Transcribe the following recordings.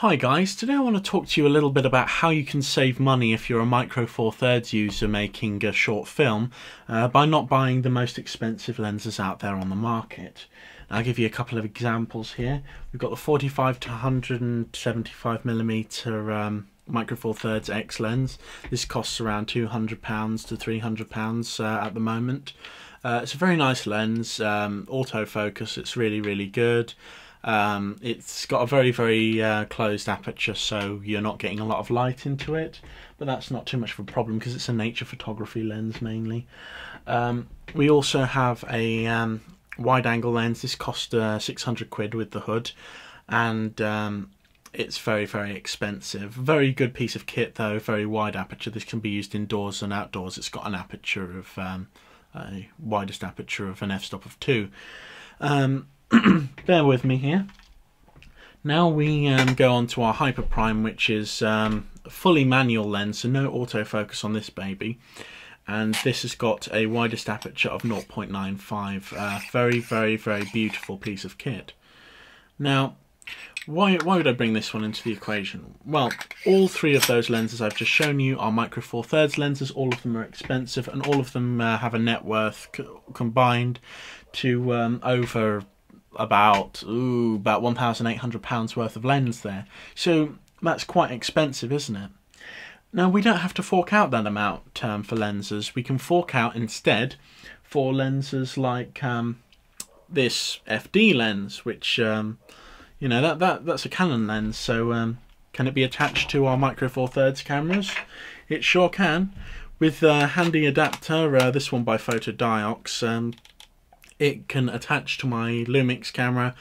Hi guys, today I want to talk to you a little bit about how you can save money if you're a Micro Four Thirds user making a short film by not buying the most expensive lenses out there on the market. I'll give you a couple of examples here. We've got the 45 to 175mm Micro Four Thirds X lens. This costs around £200 to £300 at the moment. It's a very nice lens, autofocus, it's really good. It's got a very closed aperture, so you're not getting a lot of light into it, but that's not too much of a problem because it's a nature photography lens mainly. We also have a wide angle lens. This cost 600 quid with the hood, and it's very expensive. Very good piece of kit though, very wide aperture. This can be used indoors and outdoors. It's got an aperture of a widest aperture of an f-stop of 2. Bear with me here. Now we go on to our Hyper Prime, which is a fully manual lens, so no autofocus on this baby. And this has got a widest aperture of 0.95. Very beautiful piece of kit. Now, why would I bring this one into the equation? Well, all three of those lenses I've just shown you are Micro Four Thirds lenses. All of them are expensive, and all of them have a net worth combined to over about £1,800 worth of lens there. So that's quite expensive, isn't it? Now, we don't have to fork out that amount for lenses. We can fork out instead for lenses like this FD lens, which you know, that's a Canon lens. So can it be attached to our Micro Four Thirds cameras? It sure can. With a handy adapter, this one by Photodiox, it can attach to my Lumix camera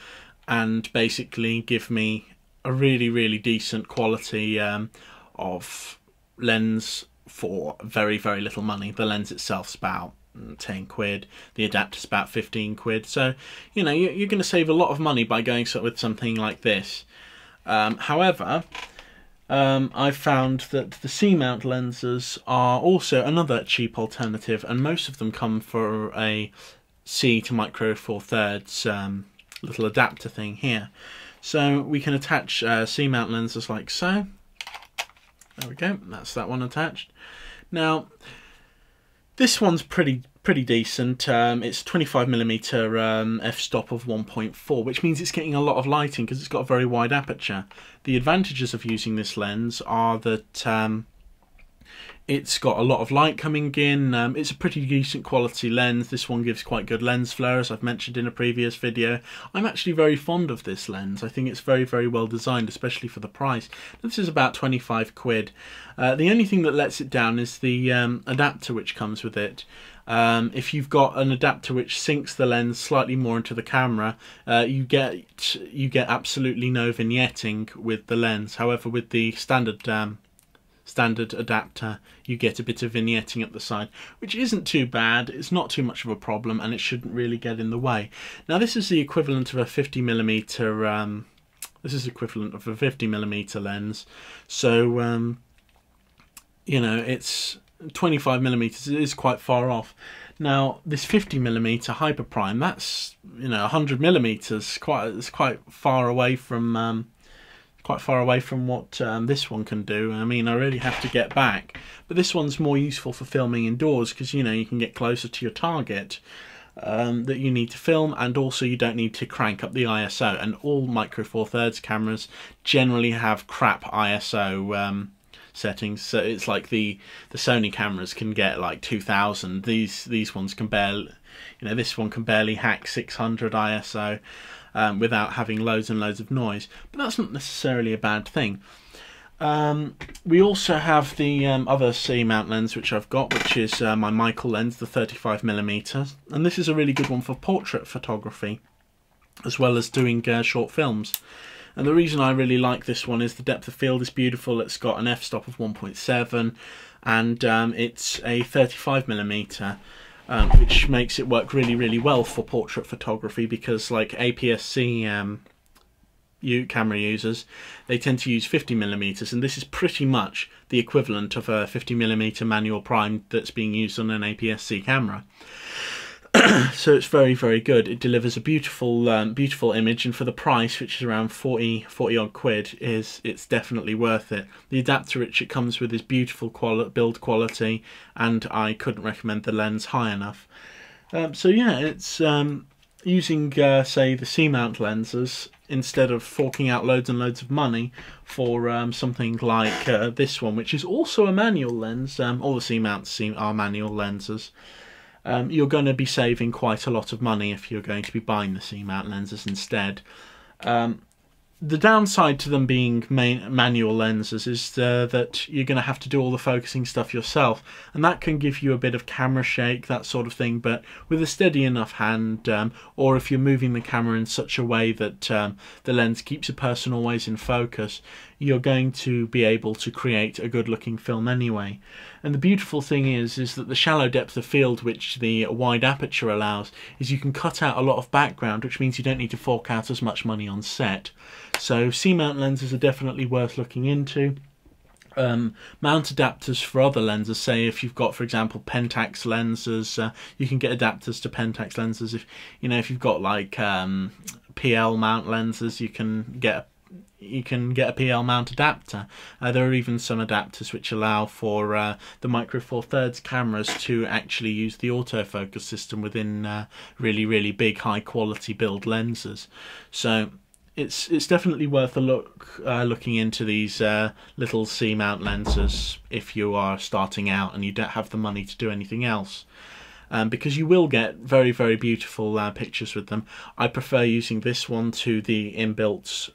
and basically give me a really decent quality of lens for very little money. The lens itself's about 10 quid, the adapter's about 15 quid, so you know, you're going to save a lot of money by going with something like this. However, I've found that the C-mount lenses are also another cheap alternative, and most of them come for a C to Micro Four Thirds little adapter thing here. So we can attach C-mount lenses like so. There we go, that's that one attached. Now, this one's pretty decent. It's 25mm f-stop of 1.4, which means it's getting a lot of lighting because it's got a very wide aperture. The advantages of using this lens are that it's got a lot of light coming in. It's a pretty decent quality lens. This one gives quite good lens flare, as I've mentioned in a previous video. I'm actually very fond of this lens. I think it's very well designed, especially for the price. This is about 25 quid. The only thing that lets it down is the adapter which comes with it. If you've got an adapter which sinks the lens slightly more into the camera, you get absolutely no vignetting with the lens. However, with the standard adapter, you get a bit of vignetting at the side, which isn't too bad. It's not too much of a problem, and it shouldn't really get in the way. Now, this is the equivalent of a 50mm. This is equivalent of a 50mm lens. So you know, it's 25mm is quite far off. Now, this 50mm Hyper Prime, that's, you know, 100mm. It's quite far away from. Quite far away from what this one can do. I mean, I really have to get back, but this one's more useful for filming indoors because, you know, you can get closer to your target that you need to film, and also you don't need to crank up the ISO. And all Micro Four Thirds cameras generally have crap ISO settings, so it's like the Sony cameras can get like 2000. These ones can barely, you know, this one can barely hack 600 ISO. Without having loads and loads of noise, but that's not necessarily a bad thing. We also have the other C-mount lens which I've got, which is my Michael lens, the 35mm, and this is a really good one for portrait photography as well as doing short films. And the reason I really like this one is the depth of field is beautiful. It's got an f-stop of 1.7, and it's a 35mm. Which makes it work really well for portrait photography, because like APS-C camera users, they tend to use 50mm, and this is pretty much the equivalent of a 50mm manual prime that's being used on an APS-C camera. So it's very, very good. It delivers a beautiful beautiful image, and for the price, which is around 40 odd quid, it's definitely worth it. The adapter which it comes with is beautiful build quality, and I couldn't recommend the lens high enough. So yeah, it's using say the C-mount lenses instead of forking out loads and loads of money for something like this one, which is also a manual lens. All the C-mounts are manual lenses. You're going to be saving quite a lot of money if you're going to be buying the C-mount lenses instead. The downside to them being manual lenses is that you're going to have to do all the focusing stuff yourself, and that can give you a bit of camera shake, that sort of thing. But with a steady enough hand, or if you're moving the camera in such a way that the lens keeps a person always in focus, you're going to be able to create a good looking film anyway. And the beautiful thing is that the shallow depth of field which the wide aperture allows is you can cut out a lot of background, which means you don't need to fork out as much money on set. So C-mount lenses are definitely worth looking into. Mount adapters for other lenses, say if you've got, for example, Pentax lenses, you can get adapters to Pentax lenses. If you've got like PL mount lenses, you can get a PL mount adapter. There are even some adapters which allow for the Micro Four Thirds cameras to actually use the autofocus system within really big high quality build lenses. So it's definitely worth a look looking into these little C-mount lenses if you are starting out and you don't have the money to do anything else. Because you will get very beautiful pictures with them. I prefer using this one to the inbuilt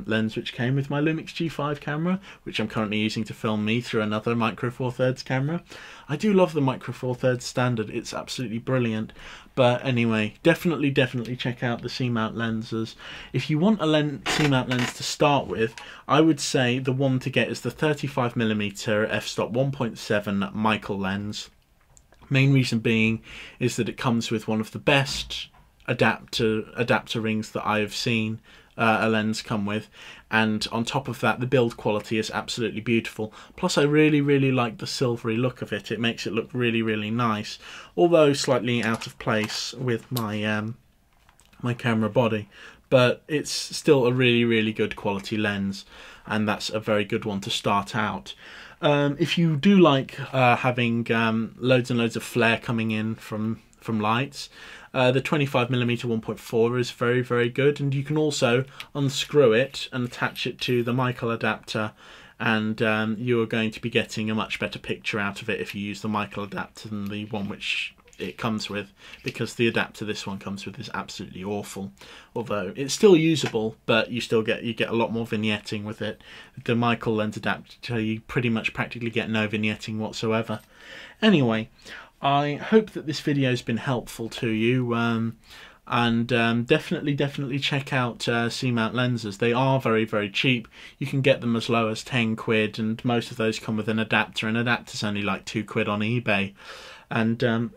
lens which came with my Lumix G5 camera, which I'm currently using to film me through another Micro Four Thirds camera. I do love the Micro Four Thirds standard, it's absolutely brilliant. But anyway, definitely check out the C-mount lenses. If you want a C-mount lens to start with, I would say the one to get is the 35mm f-stop 1.7 Michael lens. Main reason being is that it comes with one of the best adapter rings that I have seen a lens come with, and on top of that the build quality is absolutely beautiful. Plus I really like the silvery look of it. It makes it look really nice, although slightly out of place with my my camera body, but it's still a really good quality lens, and that's a very good one to start out. If you do like having loads and loads of flare coming in from lights, the 25mm 1.4 is very good, and you can also unscrew it and attach it to the Michael adapter, and you are going to be getting a much better picture out of it if you use the Michael adapter than the one which it comes with, because the adapter this one comes with is absolutely awful. Although it's still usable, but you get a lot more vignetting with it. The Michael lens adapter, you pretty much practically get no vignetting whatsoever. Anyway, I hope that this video has been helpful to you, and definitely check out C-mount lenses. They are very cheap. You can get them as low as 10 quid, and most of those come with an adapter. An adapter's only like 2 quid on eBay, and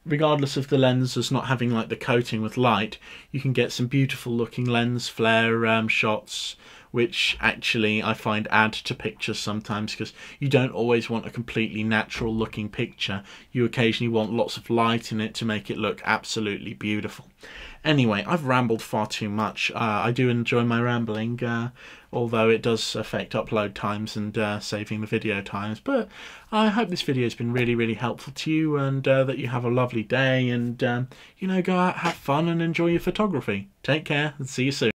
regardless of the lenses not having like the coating with light, you can get some beautiful looking lens flare shots, which actually I find add to pictures sometimes, because you don't always want a completely natural looking picture. You occasionally want lots of light in it to make it look absolutely beautiful. Anyway, I've rambled far too much. I do enjoy my rambling, although it does affect upload times and saving the video times. But I hope this video has been really helpful to you, and that you have a lovely day, and you know, go out, have fun and enjoy your photography. Take care and see you soon.